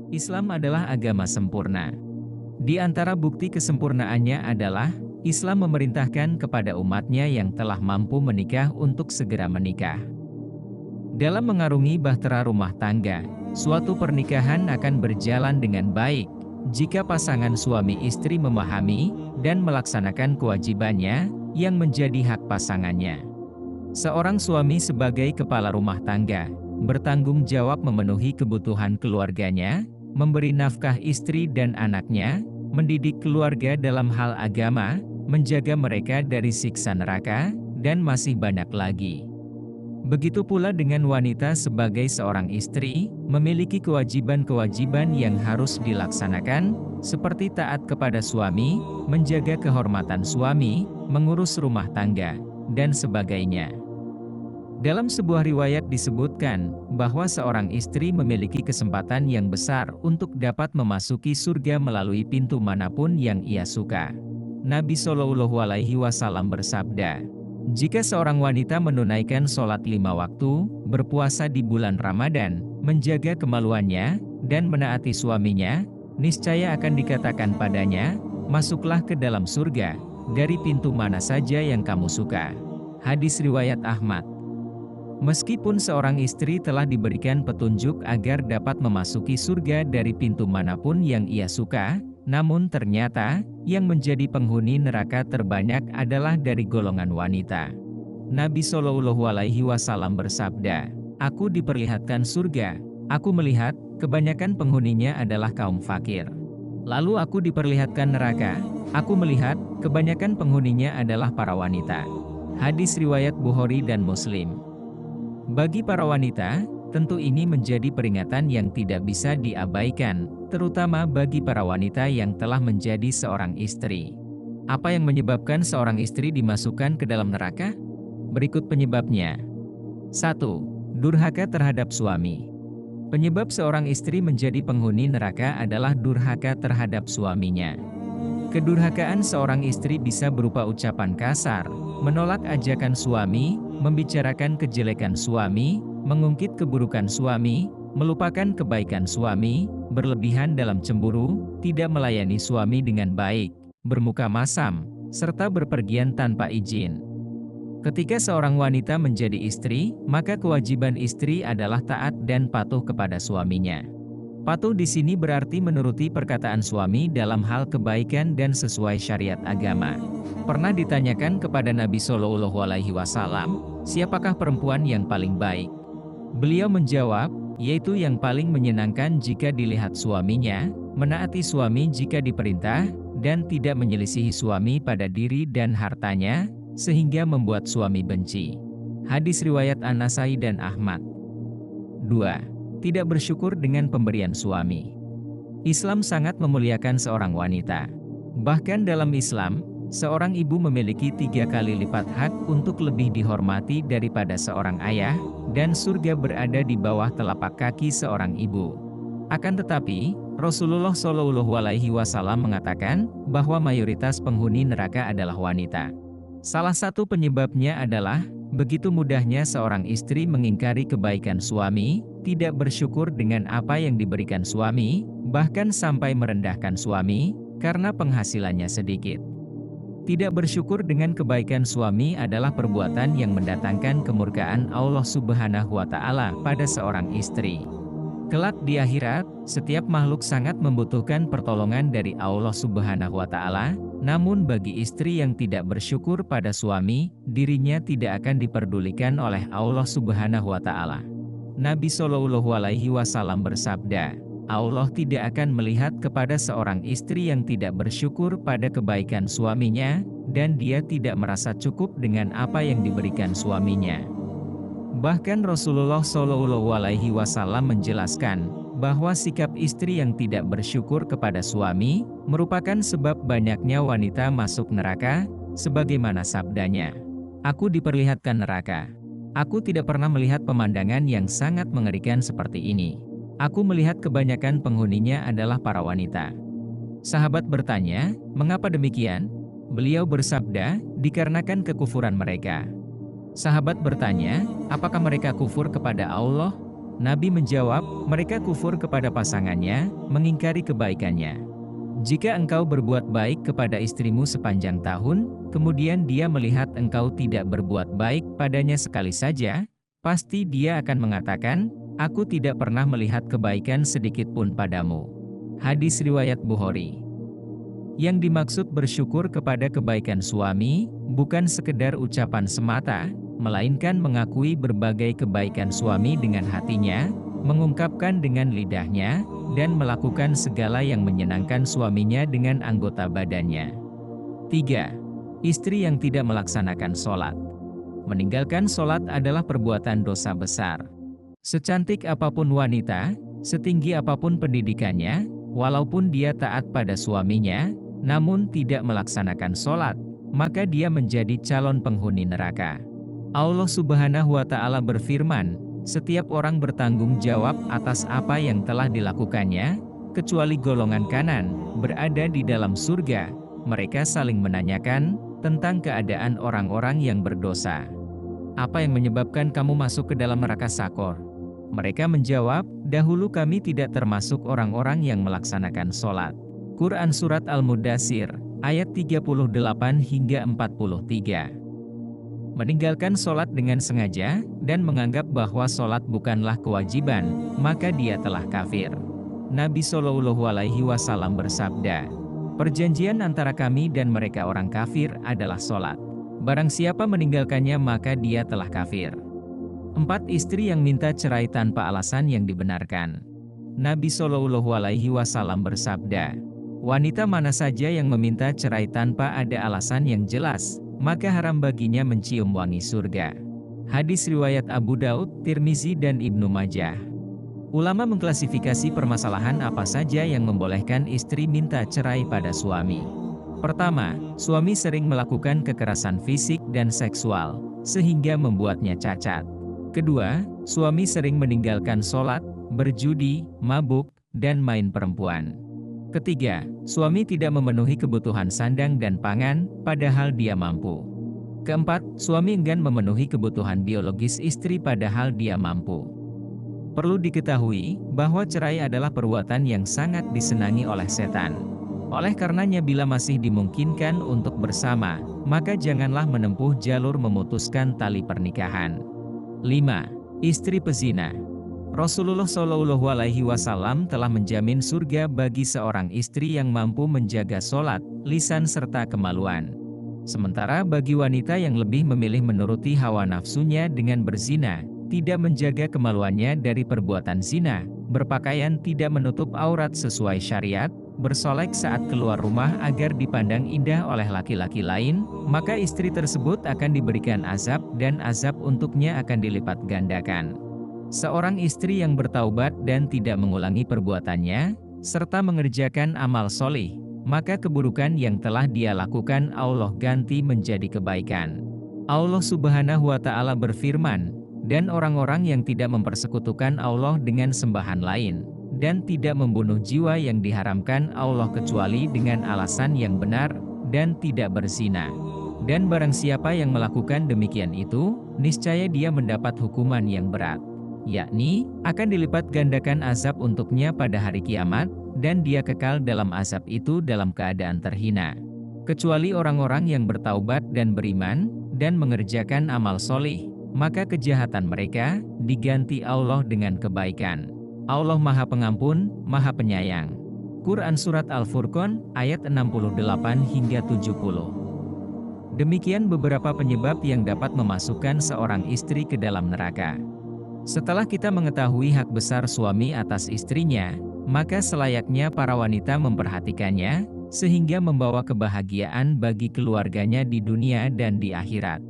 Islam adalah agama sempurna. Di antara bukti kesempurnaannya adalah, Islam memerintahkan kepada umatnya yang telah mampu menikah untuk segera menikah. Dalam mengarungi bahtera rumah tangga, suatu pernikahan akan berjalan dengan baik, jika pasangan suami istri memahami, dan melaksanakan kewajibannya, yang menjadi hak pasangannya. Seorang suami sebagai kepala rumah tangga, bertanggung jawab memenuhi kebutuhan keluarganya, memberi nafkah istri dan anaknya, mendidik keluarga dalam hal agama, menjaga mereka dari siksa neraka, dan masih banyak lagi. Begitu pula dengan wanita sebagai seorang istri, memiliki kewajiban-kewajiban yang harus dilaksanakan, seperti taat kepada suami, menjaga kehormatan suami, mengurus rumah tangga, dan sebagainya. Dalam sebuah riwayat disebutkan, bahwa seorang istri memiliki kesempatan yang besar untuk dapat memasuki surga melalui pintu manapun yang ia suka. Nabi Shallallahu Alaihi Wasallam bersabda, jika seorang wanita menunaikan sholat 5 waktu, berpuasa di bulan Ramadan, menjaga kemaluannya, dan menaati suaminya, niscaya akan dikatakan padanya, masuklah ke dalam surga, dari pintu mana saja yang kamu suka. Hadis riwayat Ahmad. Meskipun seorang istri telah diberikan petunjuk agar dapat memasuki surga dari pintu manapun yang ia suka, namun ternyata, yang menjadi penghuni neraka terbanyak adalah dari golongan wanita. Nabi Shallallahu Alaihi Wasallam bersabda, aku diperlihatkan surga, aku melihat, kebanyakan penghuninya adalah kaum fakir. Lalu aku diperlihatkan neraka, aku melihat, kebanyakan penghuninya adalah para wanita. Hadis riwayat Bukhari dan Muslim. Bagi para wanita, tentu ini menjadi peringatan yang tidak bisa diabaikan, terutama bagi para wanita yang telah menjadi seorang istri. Apa yang menyebabkan seorang istri dimasukkan ke dalam neraka? Berikut penyebabnya. 1. Durhaka terhadap suami. Penyebab seorang istri menjadi penghuni neraka adalah durhaka terhadap suaminya. Kedurhakaan seorang istri bisa berupa ucapan kasar, menolak ajakan suami, membicarakan kejelekan suami, mengungkit keburukan suami, melupakan kebaikan suami, berlebihan dalam cemburu, tidak melayani suami dengan baik, bermuka masam, serta berpergian tanpa izin. Ketika seorang wanita menjadi istri, maka kewajiban istri adalah taat dan patuh kepada suaminya. Patuh di sini berarti menuruti perkataan suami dalam hal kebaikan dan sesuai syariat agama. Pernah ditanyakan kepada Nabi Shallallahu Alaihi Wasallam, siapakah perempuan yang paling baik? Beliau menjawab, yaitu yang paling menyenangkan jika dilihat suaminya, menaati suami jika diperintah, dan tidak menyelisihi suami pada diri dan hartanya, sehingga membuat suami benci. Hadis riwayat An-Nasai dan Ahmad. 2. Tidak bersyukur dengan pemberian suami. Islam sangat memuliakan seorang wanita. Bahkan dalam Islam, seorang ibu memiliki 3 kali lipat hak untuk lebih dihormati daripada seorang ayah, dan surga berada di bawah telapak kaki seorang ibu. Akan tetapi, Rasulullah Shallallahu Alaihi Wasallam mengatakan bahwa mayoritas penghuni neraka adalah wanita. Salah satu penyebabnya adalah, begitu mudahnya seorang istri mengingkari kebaikan suami, tidak bersyukur dengan apa yang diberikan suami, bahkan sampai merendahkan suami, karena penghasilannya sedikit. Tidak bersyukur dengan kebaikan suami adalah perbuatan yang mendatangkan kemurkaan Allah Subhanahu wa Ta'ala pada seorang istri. Kelak di akhirat, setiap makhluk sangat membutuhkan pertolongan dari Allah Subhanahu wa Ta'ala, namun bagi istri yang tidak bersyukur pada suami, dirinya tidak akan diperdulikan oleh Allah Subhanahu wa Ta'ala. Nabi Shallallahu Alaihi Wasallam bersabda, Allah tidak akan melihat kepada seorang istri yang tidak bersyukur pada kebaikan suaminya, dan dia tidak merasa cukup dengan apa yang diberikan suaminya. Bahkan Rasulullah Shallallahu Alaihi Wasallam menjelaskan bahwa sikap istri yang tidak bersyukur kepada suami merupakan sebab banyaknya wanita masuk neraka, sebagaimana sabdanya, "Aku diperlihatkan neraka. Aku tidak pernah melihat pemandangan yang sangat mengerikan seperti ini. Aku melihat kebanyakan penghuninya adalah para wanita." Sahabat bertanya, "Mengapa demikian?" Beliau bersabda, "Dikarenakan kekufuran mereka." Sahabat bertanya, "Apakah mereka kufur kepada Allah?" Nabi menjawab, mereka kufur kepada pasangannya, mengingkari kebaikannya. Jika engkau berbuat baik kepada istrimu sepanjang tahun, kemudian dia melihat engkau tidak berbuat baik padanya sekali saja, pasti dia akan mengatakan, aku tidak pernah melihat kebaikan sedikit pun padamu. Hadis riwayat Bukhari. Yang dimaksud bersyukur kepada kebaikan suami, bukan sekedar ucapan semata, melainkan mengakui berbagai kebaikan suami dengan hatinya, mengungkapkan dengan lidahnya, dan melakukan segala yang menyenangkan suaminya dengan anggota badannya. 3. Istri yang tidak melaksanakan sholat. Meninggalkan sholat adalah perbuatan dosa besar. Secantik apapun wanita, setinggi apapun pendidikannya, walaupun dia taat pada suaminya, namun tidak melaksanakan sholat, maka dia menjadi calon penghuni neraka. Allah Subhanahu wa Ta'ala berfirman, setiap orang bertanggung jawab atas apa yang telah dilakukannya, kecuali golongan kanan, berada di dalam surga. Mereka saling menanyakan tentang keadaan orang-orang yang berdosa. Apa yang menyebabkan kamu masuk ke dalam neraka Sakor? Mereka menjawab, dahulu kami tidak termasuk orang-orang yang melaksanakan sholat. Quran Surat Al-Mudaththir, ayat 38 hingga 43. Meninggalkan sholat dengan sengaja, dan menganggap bahwa sholat bukanlah kewajiban, maka dia telah kafir. Nabi Shallallahu Alaihi Wasallam bersabda, perjanjian antara kami dan mereka orang kafir adalah sholat. Barang siapa meninggalkannya maka dia telah kafir. 4. Istri yang minta cerai tanpa alasan yang dibenarkan. Nabi Shallallahu Alaihi Wasallam bersabda, wanita mana saja yang meminta cerai tanpa ada alasan yang jelas, maka haram baginya mencium wangi surga. Hadis riwayat Abu Daud, Tirmizi dan Ibnu Majah. Ulama mengklasifikasi permasalahan apa saja yang membolehkan istri minta cerai pada suami. Pertama, suami sering melakukan kekerasan fisik dan seksual, sehingga membuatnya cacat. Kedua, suami sering meninggalkan sholat, berjudi, mabuk, dan main perempuan. Ketiga, suami tidak memenuhi kebutuhan sandang dan pangan, padahal dia mampu. Keempat, suami enggan memenuhi kebutuhan biologis istri padahal dia mampu. Perlu diketahui, bahwa cerai adalah perbuatan yang sangat disenangi oleh setan. Oleh karenanya bila masih dimungkinkan untuk bersama, maka janganlah menempuh jalur memutuskan tali pernikahan. 5. Istri pezina. Rasulullah Shallallahu Alaihi Wasallam telah menjamin surga bagi seorang istri yang mampu menjaga sholat, lisan serta kemaluan. Sementara bagi wanita yang lebih memilih menuruti hawa nafsunya dengan berzina, tidak menjaga kemaluannya dari perbuatan zina, berpakaian tidak menutup aurat sesuai syariat, bersolek saat keluar rumah agar dipandang indah oleh laki-laki lain, maka istri tersebut akan diberikan azab dan azab untuknya akan dilipat gandakan. Seorang istri yang bertaubat dan tidak mengulangi perbuatannya, serta mengerjakan amal solih, maka keburukan yang telah dia lakukan Allah ganti menjadi kebaikan. Allah Subhanahu wa Ta'ala berfirman, dan orang-orang yang tidak mempersekutukan Allah dengan sembahan lain, dan tidak membunuh jiwa yang diharamkan Allah kecuali dengan alasan yang benar, dan tidak berzina. Dan barang siapa yang melakukan demikian itu, niscaya dia mendapat hukuman yang berat, yakni, akan dilipat gandakan azab untuknya pada hari kiamat, dan dia kekal dalam azab itu dalam keadaan terhina. Kecuali orang-orang yang bertaubat dan beriman, dan mengerjakan amal solih, maka kejahatan mereka diganti Allah dengan kebaikan. Allah Maha Pengampun, Maha Penyayang. Quran Surat Al-Furqan, ayat 68 hingga 70. Demikian beberapa penyebab yang dapat memasukkan seorang istri ke dalam neraka. Setelah kita mengetahui hak besar suami atas istrinya, maka selayaknya para wanita memperhatikannya, sehingga membawa kebahagiaan bagi keluarganya di dunia dan di akhirat.